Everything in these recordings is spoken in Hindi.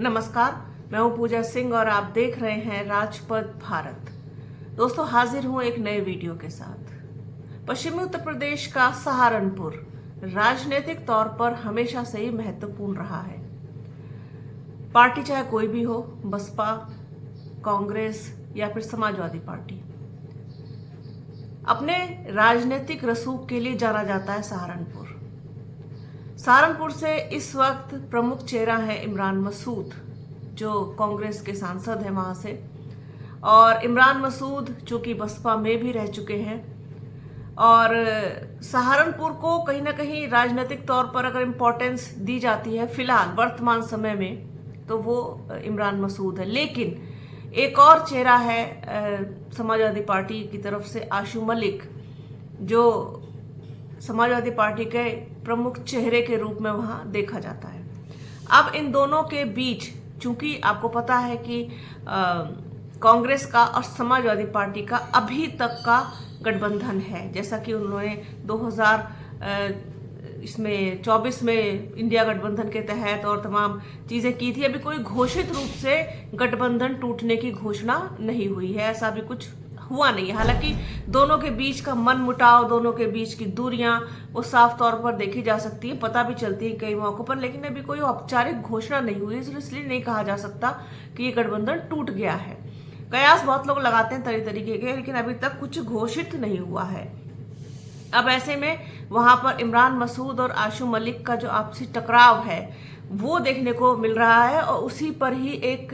नमस्कार, मैं हूं पूजा सिंह और आप देख रहे हैं राजपथ भारत। दोस्तों, हाजिर हूं एक नए वीडियो के साथ। पश्चिमी उत्तर प्रदेश का सहारनपुर राजनीतिक तौर पर हमेशा से ही महत्वपूर्ण रहा है। पार्टी चाहे कोई भी हो, बसपा, कांग्रेस या फिर समाजवादी पार्टी, अपने राजनीतिक रसूख के लिए जाना जाता है सहारनपुर। सहारनपुर से इस वक्त प्रमुख चेहरा है इमरान मसूद, जो कांग्रेस के सांसद हैं वहां से। और इमरान मसूद चूंकि बसपा में भी रह चुके हैं और सहारनपुर को कहीं ना कहीं राजनीतिक तौर पर अगर इम्पोर्टेंस दी जाती है फिलहाल वर्तमान समय में, तो वो इमरान मसूद है। लेकिन एक और चेहरा है समाजवादी पार्टी की तरफ से आशू मलिक, जो समाजवादी पार्टी के प्रमुख चेहरे के रूप में वहां देखा जाता है। अब इन दोनों के बीच, चूंकि आपको पता है कि कांग्रेस का और समाजवादी पार्टी का अभी तक का गठबंधन है, जैसा कि उन्होंने 2024 में इंडिया गठबंधन के तहत और तमाम चीजें की थी। अभी कोई घोषित रूप से गठबंधन टूटने की घोषणा नहीं हुई है, ऐसा भी कुछ हुआ नहीं है। हालांकि दोनों के बीच का मन मुटाव, दोनों के बीच की दूरियां वो साफ तौर पर देखी जा सकती है, पता भी चलती है कई मौकों पर। लेकिन अभी कोई औपचारिक घोषणा नहीं हुई, इसलिए नहीं कहा जा सकता कि ये गठबंधन टूट गया है। कयास बहुत लोग लगाते हैं तरह तरीके के, लेकिन अभी तक कुछ घोषित नहीं हुआ है। अब ऐसे में वहां पर इमरान मसूद और आशू मलिक का जो आपसी टकराव है वो देखने को मिल रहा है, और उसी पर ही एक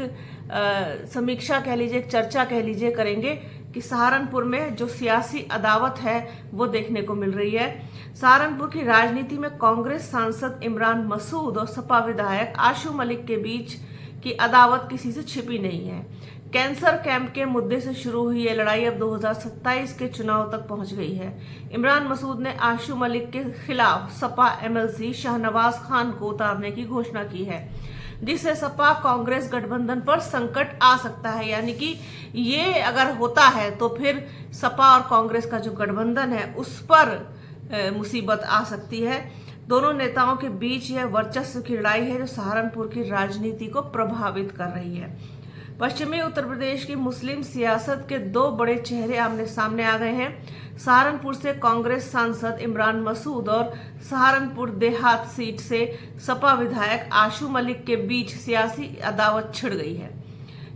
समीक्षा कह लीजिए, एक चर्चा कह लीजिए करेंगे कि सहारनपुर में जो सियासी अदावत है वो देखने को मिल रही है। सहारनपुर की राजनीति में कांग्रेस सांसद इमरान मसूद और सपा विधायक आशू मलिक के बीच की अदावत किसी से छिपी नहीं है। कैंसर कैंप के मुद्दे से शुरू हुई ये लड़ाई अब 2027 के चुनाव तक पहुंच गई है। इमरान मसूद ने आशू मलिक के खिलाफ सपा एमएलसी शाहनवाज खान को उतारने की घोषणा की है, जिससे सपा कांग्रेस गठबंधन पर संकट आ सकता है। यानी कि ये अगर होता है तो फिर सपा और कांग्रेस का जो गठबंधन है उस पर मुसीबत आ सकती है। दोनों नेताओं के बीच यह वर्चस्व की लड़ाई है जो सहारनपुर की राजनीति को प्रभावित कर रही है। पश्चिमी उत्तर प्रदेश की मुस्लिम सियासत के दो बड़े चेहरे आमने सामने आ गए हैं। सहारनपुर से कांग्रेस सांसद इमरान मसूद और सहारनपुर देहात सीट से सपा विधायक आशू मलिक के बीच सियासी अदावत छिड़ गई है।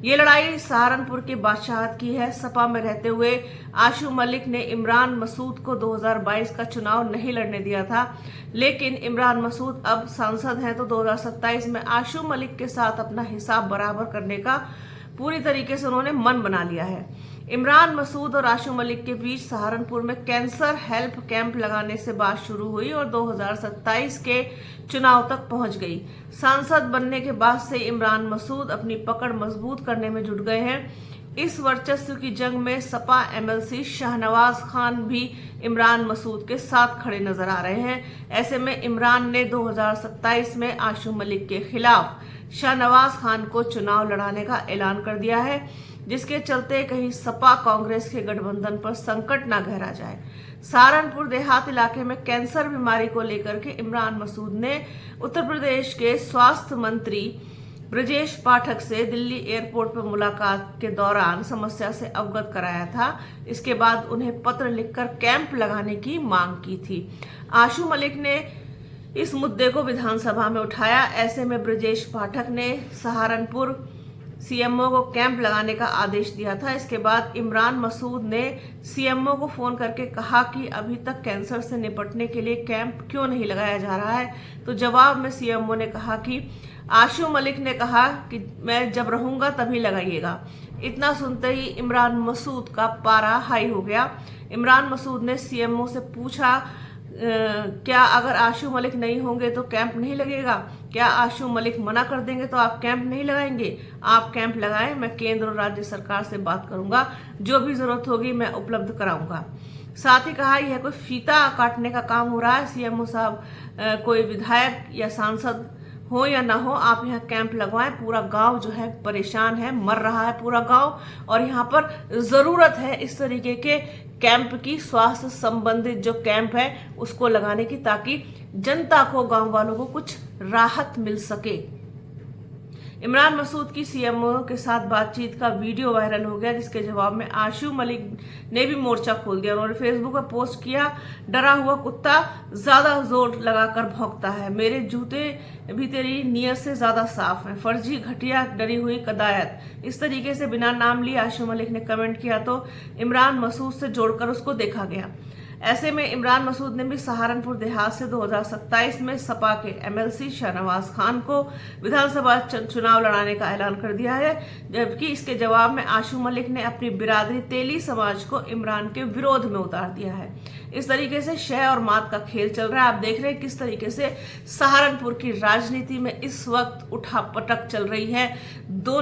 ये लड़ाई सहारनपुर के बादशाहत की है। सपा में रहते हुए आशू मलिक ने इमरान मसूद को 2022 का चुनाव नहीं लड़ने दिया था, लेकिन इमरान मसूद अब सांसद हैं तो 2027 में आशू मलिक के साथ अपना हिसाब बराबर करने का पूरी तरीके से उन्होंने मन बना लिया है। इमरान मसूद और आशू मलिक के बीच सहारनपुर में कैंसर हेल्प कैंप लगाने से बात शुरू हुई और 2027 के चुनाव तक पहुंच गई। सांसद बनने के बाद से इमरान मसूद अपनी पकड़ मजबूत करने में जुट गए हैं। इस वर्चस्व की जंग में सपा एमएलसी शाहनवाज खान भी इमरान मसूद के साथ खड़े नजर आ रहे हैं। ऐसे में इमरान ने 2027 में आशू मलिक के खिलाफ शाहनवाज खान को चुनाव लड़ाने का ऐलान कर दिया है, जिसके चलते कहीं सपा कांग्रेस के गठबंधन पर संकट न गहरा जाए। सहारनपुर देहात इलाके में कैंसर बीमारी को लेकर के इमरान मसूद ने उत्तर प्रदेश के स्वास्थ्य मंत्री ब्रजेश पाठक से दिल्ली एयरपोर्ट पर मुलाकात के दौरान समस्या से अवगत कराया था। इसके बाद उन्हें पत्र लिखकर कैंप लगाने की मांग की थी। आशू मलिक ने इस मुद्दे को विधानसभा में उठाया। ऐसे में ब्रजेश पाठक ने सहारनपुर सीएमओ को कैंप लगाने का आदेश दिया था। इसके बाद इमरान मसूद ने सीएमओ को फोन करके कहा कि अभी तक कैंसर से निपटने के लिए कैंप क्यों नहीं लगाया जा रहा है। तो जवाब में सीएमओ ने कहा कि आशू मलिक ने कहा कि मैं जब रहूंगा तभी लगाइएगा। इतना सुनते ही इमरान मसूद का पारा हाई हो गया। इमरान मसूद ने सीएमओ से पूछा, क्या अगर आशू मलिक नहीं होंगे तो कैंप नहीं लगेगा? क्या आशू मलिक मना कर देंगे तो आप कैंप नहीं लगाएंगे? आप कैंप लगाएं, मैं केंद्र और राज्य सरकार से बात करूंगा, जो भी जरूरत होगी मैं उपलब्ध कराऊंगा। साथ ही कहा यह कोई फीता काटने का काम हो रहा है। सीएमओ साहब, कोई विधायक या सांसद हो या ना हो, आप यहाँ कैंप लगवाएं। पूरा गांव जो है परेशान है, मर रहा है पूरा गांव, और यहाँ पर जरूरत है इस तरीके के कैंप की, स्वास्थ्य संबंधित जो कैंप है उसको लगाने की, ताकि जनता को, गांव वालों को कुछ राहत मिल सके। इमरान मसूद की सीएम के साथ बातचीत का वीडियो वायरल हो गया, जिसके जवाब में आशु मलिक ने भी मोर्चा खोल दिया। उन्होंने फेसबुक पर पोस्ट किया, डरा हुआ कुत्ता ज्यादा जोर लगाकर भौंकता है, मेरे जूते भी तेरी नीयत से ज्यादा साफ हैं, फर्जी घटिया डरी हुई कदायत। इस तरीके से बिना नाम लिए आशु मलिक ने कमेंट किया तो इमरान मसूद से जोड़कर उसको देखा गया। ऐसे में इमरान मसूद ने भी सहारनपुर देहात से 2027 में सपा के एमएलसी शाहनवाज खान को विधानसभा चुनाव लड़ाने का ऐलान कर दिया है, जबकि इसके जवाब में आशु मलिक ने अपनी बिरादरी तेली समाज को इमरान के विरोध में उतार दिया है। इस तरीके से शह और मात का खेल चल रहा है। आप देख रहे हैं किस तरीके से सहारनपुर की राजनीति में इस वक्त उठापटक चल रही है। दो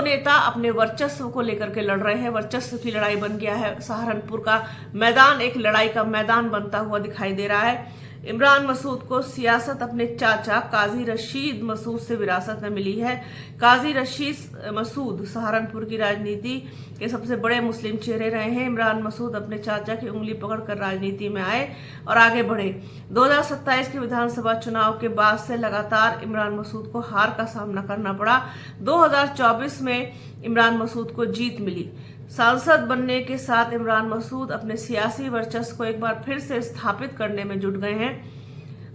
नेता अपने वर्चस्व को लेकर के लड़ रहे हैं। वर्चस्व की लड़ाई बन गया है। सहारनपुर का मैदान एक लड़ाई का मैदान बनता हुआ दिखाई दे रहा है। इमरान मसूद को सियासत अपने चाचा काजी रशीद मसूद से विरासत में मिली है। काजी रशीद मसूद सहारनपुर की राजनीति के सबसे बड़े मुस्लिम चेहरे रहे हैं। इमरान मसूद अपने चाचा की उंगली पकड़कर राजनीति में आए और आगे बढ़े। 2027 के विधानसभा चुनाव के बाद से लगातार इमरान मसूद को हार का सामना करना पड़ा। 2024 में इमरान मसूद को जीत मिली। सांसद बनने के साथ इमरान मसूद अपने सियासी वर्चस्व को एक बार फिर से स्थापित करने में जुट गए हैं।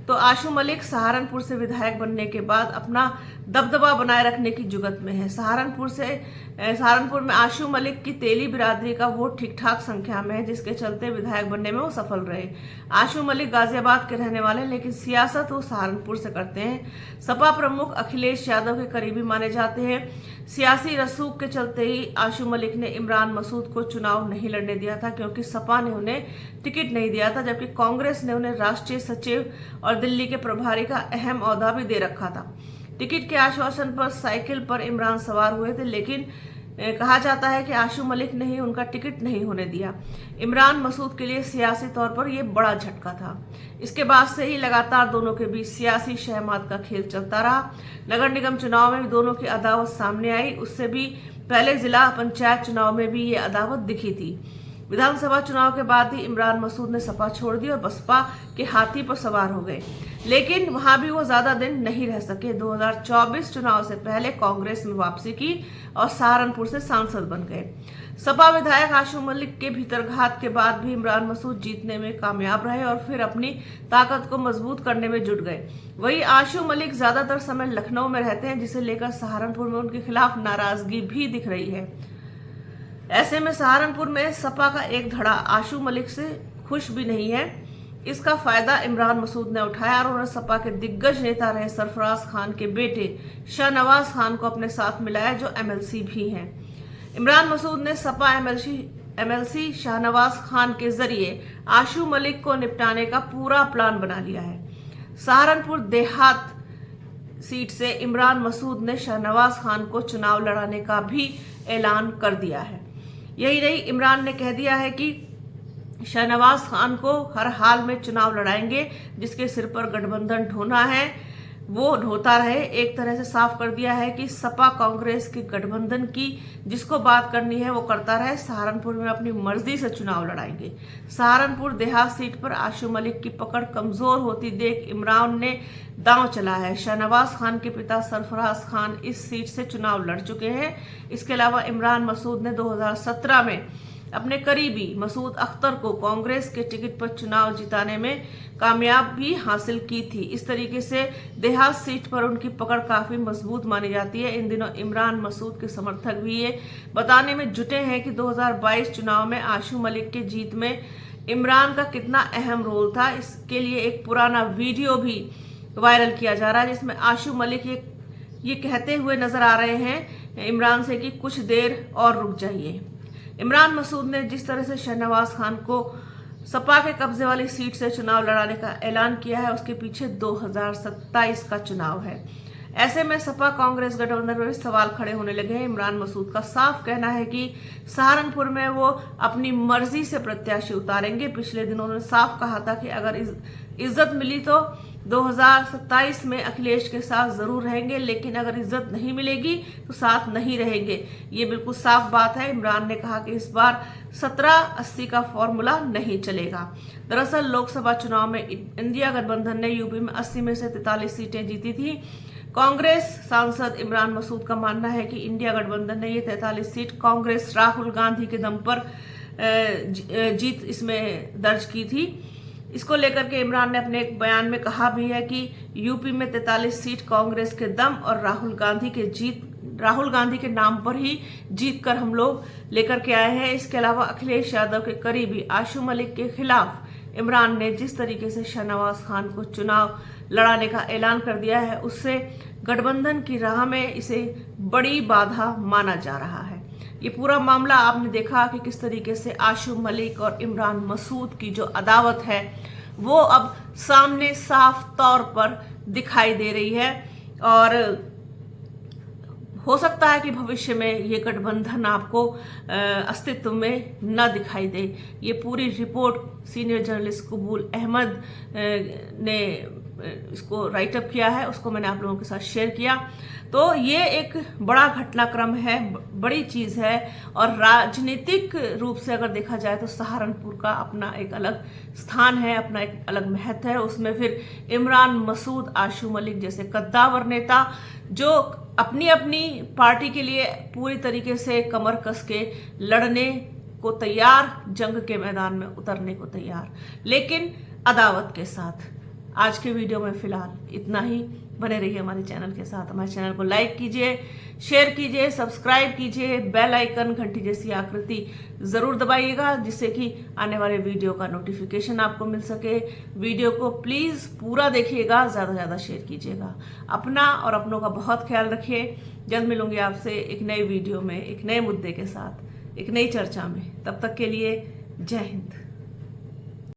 तो आशु मलिक सहारनपुर से विधायक बनने के बाद अपना दबदबा बनाए रखने की जुगत में है। सहारनपुर में आशु मलिक की तेली बिरादरी का वोट ठीक ठाक संख्या में है, जिसके चलते विधायक बनने में वो सफल रहे। आशु मलिक गाजियाबाद के रहने वाले, लेकिन सियासत वो सहारनपुर से करते हैं। सपा प्रमुख अखिलेश यादव के करीबी माने जाते हैं। सियासी रसूख के चलते ही आशु मलिक ने इमरान मसूद को चुनाव नहीं लड़ने दिया था, क्योंकि सपा ने उन्हें टिकट नहीं दिया था, जबकि कांग्रेस ने उन्हें राष्ट्रीय सचिव और दिल्ली के प्रभारी का अहम ओहदा भी दे रखा था। टिकट के आश्वासन पर साइकिल पर इमरान सवार हुए थे, लेकिन कहा जाता है कि आशु मलिक ने ही उनका टिकट नहीं होने दिया। इमरान मसूद के लिए सियासी तौर पर यह बड़ा झटका था। इसके बाद से ही लगातार दोनों के बीच सियासी शहमात का खेल चलता रहा। नगर निगम चुनाव में भी दोनों की अदावत सामने आई। उससे भी पहले जिला पंचायत चुनाव में भी ये अदावत दिखी थी। विधानसभा चुनाव के बाद ही इमरान मसूद ने सपा छोड़ दी और बसपा के हाथी पर सवार हो गए, लेकिन वहां भी वो ज्यादा दिन नहीं रह सके। 2024 चुनाव से पहले कांग्रेस में वापसी की और सहारनपुर से सांसद बन गए। सपा विधायक आशु मलिक के भीतरघात के बाद भी इमरान मसूद जीतने में कामयाब रहे और फिर अपनी ताकत को मजबूत करने में जुट गए। वहीं आशु मलिक ज्यादातर समय लखनऊ में रहते हैं, जिसे लेकर सहारनपुर में उनके खिलाफ नाराजगी भी दिख रही है। ऐसे में सहारनपुर में सपा का एक धड़ा आशु मलिक से खुश भी नहीं है। इसका फायदा इमरान मसूद ने उठाया और उन्होंने सपा के दिग्गज नेता रहे सरफराज खान के बेटे शाहनवाज खान को अपने साथ मिलाया, जो एमएलसी भी हैं। इमरान मसूद ने सपा एमएलसी शाहनवाज खान के जरिए आशु मलिक को निपटाने का पूरा प्लान बना लिया है। सहारनपुर देहात सीट से इमरान मसूद ने शाहनवाज खान को चुनाव लड़ाने का भी ऐलान कर दिया है। यही नहीं, इमरान ने कह दिया है कि शाहनवाज खान को हर हाल में चुनाव लड़ाएंगे, जिसके सिर पर गठबंधन ढोना है वो ढोता रहे। एक तरह से साफ कर दिया है कि सपा कांग्रेस के गठबंधन की जिसको बात करनी है वो करता रहे। सहारनपुर में अपनी मर्जी से चुनाव लड़ाएंगे। सहारनपुर देहात सीट पर आशु मलिक की पकड़ कमजोर होती देख इमरान ने दांव चला है। शाहनवाज खान के पिता सरफराज खान इस सीट से चुनाव लड़ चुके हैं। इसके अलावा इमरान मसूद ने 2017 में अपने करीबी मसूद अख्तर को कांग्रेस के टिकट पर चुनाव जिताने में कामयाबी हासिल की थी। इस तरीके से देहात सीट पर उनकी पकड़ काफी मजबूत मानी जाती है। इन दिनों इमरान मसूद के समर्थक भी ये बताने में जुटे हैं कि 2022 चुनाव में आशु मलिक के जीत में इमरान का कितना अहम रोल था। इसके लिए एक पुराना वीडियो भी वायरल किया जा रहा है, जिसमें आशु मलिक ये कहते हुए नजर आ रहे हैं इमरान से कि कुछ देर और रुक जाइए। इमरान मसूद ने जिस तरह से शाहनवाज खान को सपा के कब्जे वाली सीट से चुनाव लड़ाने का ऐलान किया है, उसके पीछे 2027 का चुनाव है। ऐसे में सपा कांग्रेस गठबंधन में भी सवाल खड़े होने लगे हैं। इमरान मसूद का साफ कहना है कि सहारनपुर में वो अपनी मर्जी से प्रत्याशी उतारेंगे। पिछले दिनों उन्होंने साफ कहा था कि अगर इज्जत मिली तो 2027 में अखिलेश के साथ जरूर रहेंगे, लेकिन अगर इज्जत नहीं मिलेगी तो साथ नहीं रहेंगे। ये बिल्कुल साफ बात है। इमरान ने कहा कि इस बार 17-80 का फॉर्मूला नहीं चलेगा। दरअसल लोकसभा चुनाव में इंडिया गठबंधन ने यूपी में 80 में से 43 सीटें जीती थी। कांग्रेस सांसद इमरान मसूद का मानना है कि इंडिया गठबंधन ने ये 43 सीट कांग्रेस राहुल गांधी के दम पर जीत इसमें दर्ज की थी। इसको लेकर के इमरान ने अपने एक बयान में कहा भी है कि यूपी में 43 सीट कांग्रेस के दम और राहुल गांधी के नाम पर ही जीत कर हम लोग लेकर के आए हैं। इसके अलावा अखिलेश यादव के करीबी आशू मलिक के खिलाफ इमरान ने जिस तरीके से शाहनवाज खान को चुनाव लड़ाने का ऐलान कर दिया है, उससे गठबंधन की राह में इसे बड़ी बाधा माना जा रहा है। ये पूरा मामला आपने देखा कि किस तरीके से आशू मलिक और इमरान मसूद की जो अदावत है वो अब सामने साफ तौर पर दिखाई दे रही है, और हो सकता है कि भविष्य में ये गठबंधन आपको अस्तित्व में न दिखाई दे। ये पूरी रिपोर्ट सीनियर जर्नलिस्ट कबूल अहमद ने इसको राइटअप किया है, उसको मैंने आप लोगों के साथ शेयर किया। तो ये एक बड़ा घटनाक्रम है, बड़ी चीज़ है, और राजनीतिक रूप से अगर देखा जाए तो सहारनपुर का अपना एक अलग स्थान है, अपना एक अलग महत्व है। उसमें फिर इमरान मसूद, आशू मलिक जैसे कद्दावर नेता जो अपनी अपनी पार्टी के लिए पूरी तरीके से कमर कस के लड़ने को तैयार, जंग के मैदान में उतरने को तैयार, लेकिन अदावत के साथ। आज के वीडियो में फिलहाल इतना ही। बने रहिए हमारे चैनल के साथ। हमारे चैनल को लाइक कीजिए, शेयर कीजिए, सब्सक्राइब कीजिए, बेल आइकन घंटी जैसी आकृति ज़रूर दबाइएगा जिससे कि आने वाले वीडियो का नोटिफिकेशन आपको मिल सके। वीडियो को प्लीज़ पूरा देखिएगा, ज़्यादा से ज़्यादा शेयर कीजिएगा। अपना और अपनों का बहुत ख्याल रखिए। जल्द मिलूंगी आपसे एक नई वीडियो में, एक नए मुद्दे के साथ, एक नई चर्चा में। तब तक के लिए जय हिंद।